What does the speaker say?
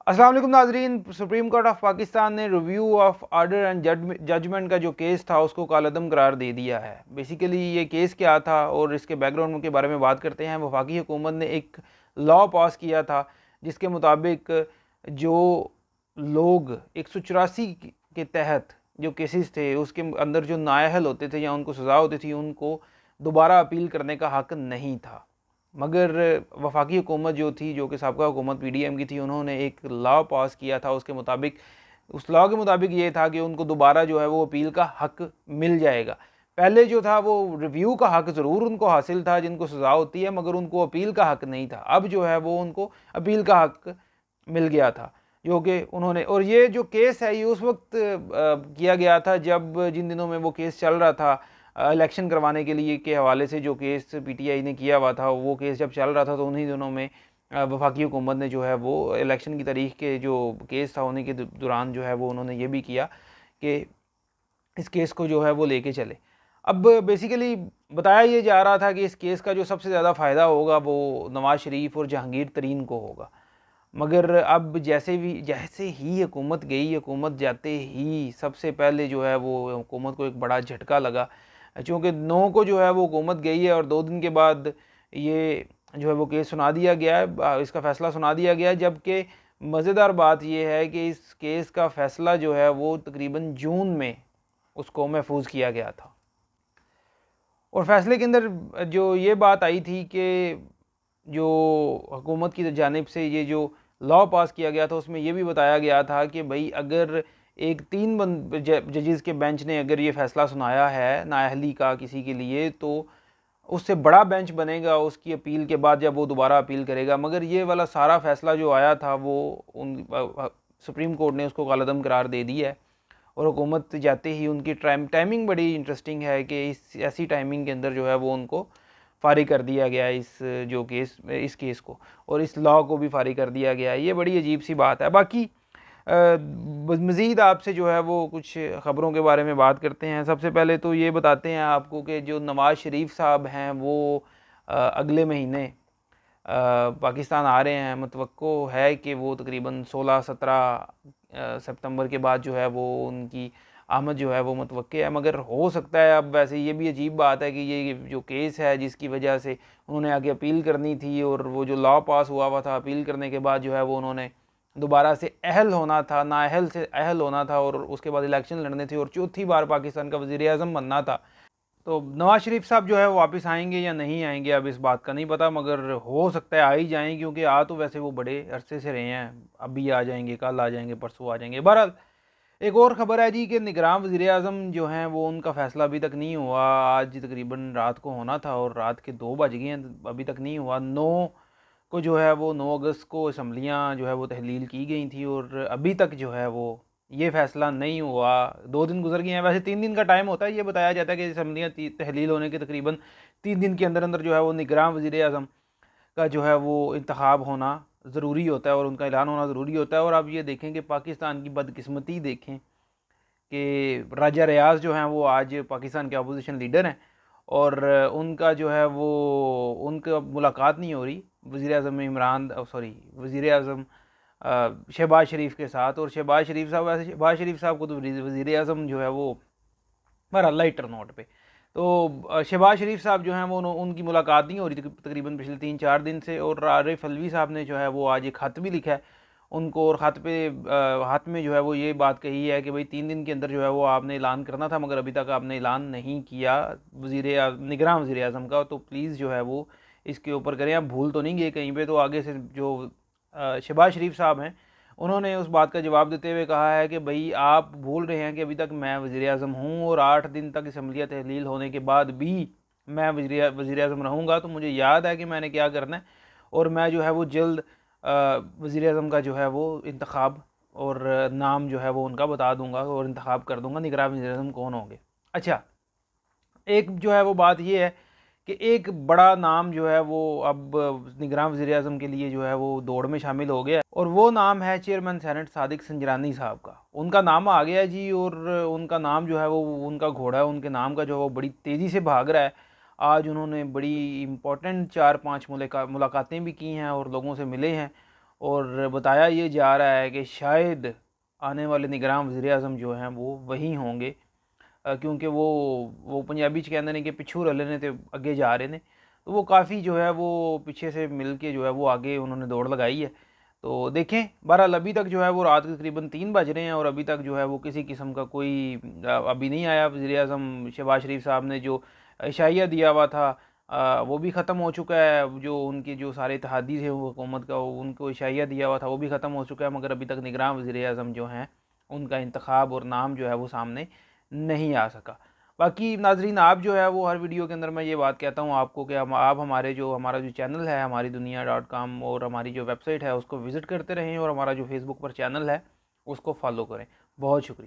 अस्सलाम वालेकुम नाजरीन। सुप्रीम कोर्ट ऑफ पाकिस्तान ने review of order and judgement का जो केस था उसको कालअदम करार दे दिया है। बेसिकली ये केस क्या था और इसके बैकग्राउंड के बारे में बात करते हैं। वफाकी हुकूमत ने एक लॉ पास किया था जिसके मुताबिक जो लोग 184 के तहत जो केसेस थे उसके अंदर जो नाअहल होते थे या उनको सज़ा होती थी उनको दोबारा अपील करने का हक़ नहीं था। मगर वफाकी हुकूमत जो थी, जो कि साबका हुकूमत PDM की थी, उन्होंने एक लॉ पास किया था। उसके मुताबिक उस लॉ के मुताबिक ये था कि उनको दोबारा जो है वो अपील का हक़ मिल जाएगा। पहले जो था वो रिव्यू का हक़ ज़रूर उनको हासिल था जिनको सज़ा होती है, मगर उनको अपील का हक़ नहीं था। अब जो है वो उनको अपील का हक़ मिल गया था, जो कि उन्होंने, और ये जो केस है ये उस वक्त किया गया था जब जिन दिनों में वो केस चल रहा था इलेक्शन करवाने के लिए के हवाले से, जो केस PTI ने किया हुआ था, वो केस जब चल रहा था तो उन्हीं दिनों में वफाकी हुकूमत ने जो है वो इलेक्शन की तारीख के जो केस था उन्हीं के दौरान जो है वो उन्होंने ये भी किया कि इस केस को जो है वो लेके चले। अब बेसिकली बताया ये जा रहा था कि इस केस का जो सबसे ज़्यादा फ़ायदा होगा वो नवाज़ शरीफ और जहांगीर तरीन को होगा। मगर अब जैसे ही हुकूमत गई, हुकूमत जाते ही सबसे पहले जो है वो हुकूमत को एक बड़ा झटका लगा, चूँकि 9 को जो है वो हुकूमत गई है और 2 दिन के बाद ये जो है वो केस सुना दिया गया है, इसका फ़ैसला सुना दिया गया है। जबकि मज़ेदार बात ये है कि इस केस का फ़ैसला जो है वो तकरीबन जून में उसको महफूज किया गया था। और फैसले के अंदर जो ये बात आई थी कि जो हुकूमत की जानिब से ये जो लॉ पास किया गया था उसमें ये भी बताया गया था कि भाई अगर एक 3 जजेस के बेंच ने अगर ये फैसला सुनाया है नाअहली का किसी के लिए, तो उससे बड़ा बेंच बनेगा उसकी अपील के बाद जब वो दोबारा अपील करेगा। मगर ये वाला सारा फैसला जो आया था वो सुप्रीम कोर्ट ने उसको कालअदम करार दे दिया है। और हुकूमत जाते ही उनकी टाइमिंग बड़ी इंटरेस्टिंग है कि इस ऐसी टाइमिंग के अंदर जो है वो उनको फारिग कर दिया गया है इस केस को, और इस लॉ को भी फारिग कर दिया गया है। ये बड़ी अजीब सी बात है। बाकी मज़ीद आपसे जो है वो कुछ ख़बरों के बारे में बात करते हैं। सबसे पहले तो ये बताते हैं आपको कि जो नवाज़ शरीफ साहब हैं वो अगले महीने पाकिस्तान आ रहे हैं। मुतवक्को है कि वो तकरीबन 16-17 सितंबर के बाद जो है वो उनकी आमद जो है वो मुतवक्के है। मगर हो सकता है, अब वैसे ये भी अजीब बात है कि ये जो केस है जिसकी वजह से उन्होंने आगे अपील करनी थी और वो जो लॉ पास हुआ था, अपील करने के बाद जो है वो उन्होंने दोबारा से अहल होना था, नाअहल से अहल होना था और उसके बाद इलेक्शन लड़ने थे और चौथी बार पाकिस्तान का वज़ीर आज़म बनना था। तो नवाज़ शरीफ साहब जो है वो वापस आएंगे या नहीं आएंगे अब इस बात का नहीं पता, मगर हो सकता है आ ही जाएँ, क्योंकि आ तो वैसे वो बड़े अरसे से रहे हैं। अभी आ जाएंगे, कल आ जाएंगे, परसों आ जाएंगे। बहरहाल एक और ख़बर है जी कि निगरान वज़ीर आज़म जो हैं वो उनका फ़ैसला अभी तक नहीं हुआ। आज तकरीबन रात को होना था और रात के 2 बज गए हैं, अभी तक नहीं हुआ। 9 को जो है वो 9 अगस्त को असम्बलियाँ जो है वो तहलील की गई थी और अभी तक जो है वो ये फ़ैसला नहीं हुआ। 2 दिन गुजर गए हैं। वैसे 3 दिन का टाइम होता है, ये बताया जाता है कि असम्बलियाँ तहलील होने के तकरीबन 3 दिन के अंदर अंदर जो है वो निगरान वज़ीर आज़म का जो है वो इंतखाब होना ज़रूरी होता है और उनका ऐलान होना ज़रूरी होता है। और अब ये देखें कि पाकिस्तान की बदकिस्मती देखें कि राजा रियाज जो हैं वो आज पाकिस्तान के अपोजिशन लीडर हैं और उनका जो है वो उनका मुलाकात नहीं हो रही वज़ीर आज़म इमरान सॉरी वज़ीर आज़म शहबाज शरीफ के साथ। और शहबाज शरीफ साहब, वैसे शहबाज शरीफ साहब को तो वज़ीर आज़म जो है वो बहरहाल लाइटर नोट पे, तो शहबाज शरीफ साहब जो हैं वो उनकी मुलाकात नहीं हो रही थी तकरीबन पिछले 3-4 दिन से। और आरिफ अलवी साहब ने जो है वो आज एक ख़त भी लिखा है उनको, और ख़त पे हाथ में जो है वो ये बात कही है कि भाई 3 दिन के अंदर जो है वो आपने ऐलान करना था, मगर अभी तक आपने ऐलान नहीं किया निगरान वज़ीर आज़म का, तो प्लीज़ जो है वो इसके ऊपर करें। आप भूल तो नहीं गए कहीं पे? तो आगे से जो शहबाज शरीफ साहब हैं उन्होंने उस बात का जवाब देते हुए कहा है कि भाई आप भूल रहे हैं कि अभी तक मैं वज़ीर आज़म हूँ और 8 दिन तक असम्बलियाँ तहलील होने के बाद भी मैं वज़ीर आज़म रहूँगा। तो मुझे याद है कि मैंने क्या करना है और मैं जो है वो जल्द वज़ीर आज़म का जो है वो इंतखाब और नाम जो है वो उनका बता दूंगा और इंतखाब कर दूंगा निगरान वज़ीर आज़म कौन होंगे। अच्छा, एक जो है वो बात ये है कि एक बड़ा नाम जो है वो अब निगरान वज़ीर आज़म के लिए जो है वो दौड़ में शामिल हो गया और वो नाम है चेयरमैन सेनेट सादिक संजरानी साहब का। उनका नाम आ गया जी और उनका नाम जो है वो उनका घोड़ा है, उनके नाम का जो है वो बड़ी तेज़ी से भाग रहा है। आज उन्होंने बड़ी इम्पोर्टेंट 4-5 मुलाकातें भी की हैं और लोगों से मिले हैं और बताया ये जा रहा है कि शायद आने वाले निगरान वज़ीर-ए-आज़म जो हैं वो वही होंगे, क्योंकि वो पंजाबी च कहते हैं कि पिछू रले ने तो अगे जा रहे हैं, तो वो काफ़ी जो है वो पीछे से मिल के जो है वो आगे उन्होंने दौड़ लगाई है। तो देखें, बहरहाल अभी तक जो है वो रात के तकरीबन 3 बज रहे हैं और अभी तक जो है वो किसी किस्म का कोई अभी नहीं आया। वज़ीर-ए-आज़म शहबाज शरीफ साहब ने जो इशाइया दिया हुआ था वो भी ख़त्म हो चुका है। जो उनके जो सारे इत्तेहादी थे वो हुकूमत का, उनको इशाइया दिया हुआ था वो भी ख़त्म हो चुका है, मगर अभी तक निगरान वज़ीर-ए-आज़म जो हैं उनका इंतखाब और नाम जो है वो सामने नहीं आ सका। बाकी नाज़रीन, आप जो है वो हर वीडियो के अंदर मैं ये बात कहता हूँ आपको कि आप हमारा जो चैनल है हमारी दुनिया.com और हमारी जो वेबसाइट है उसको विज़िट करते रहें और हमारा जो फेसबुक पर चैनल है उसको फॉलो करें। बहुत शुक्रिया।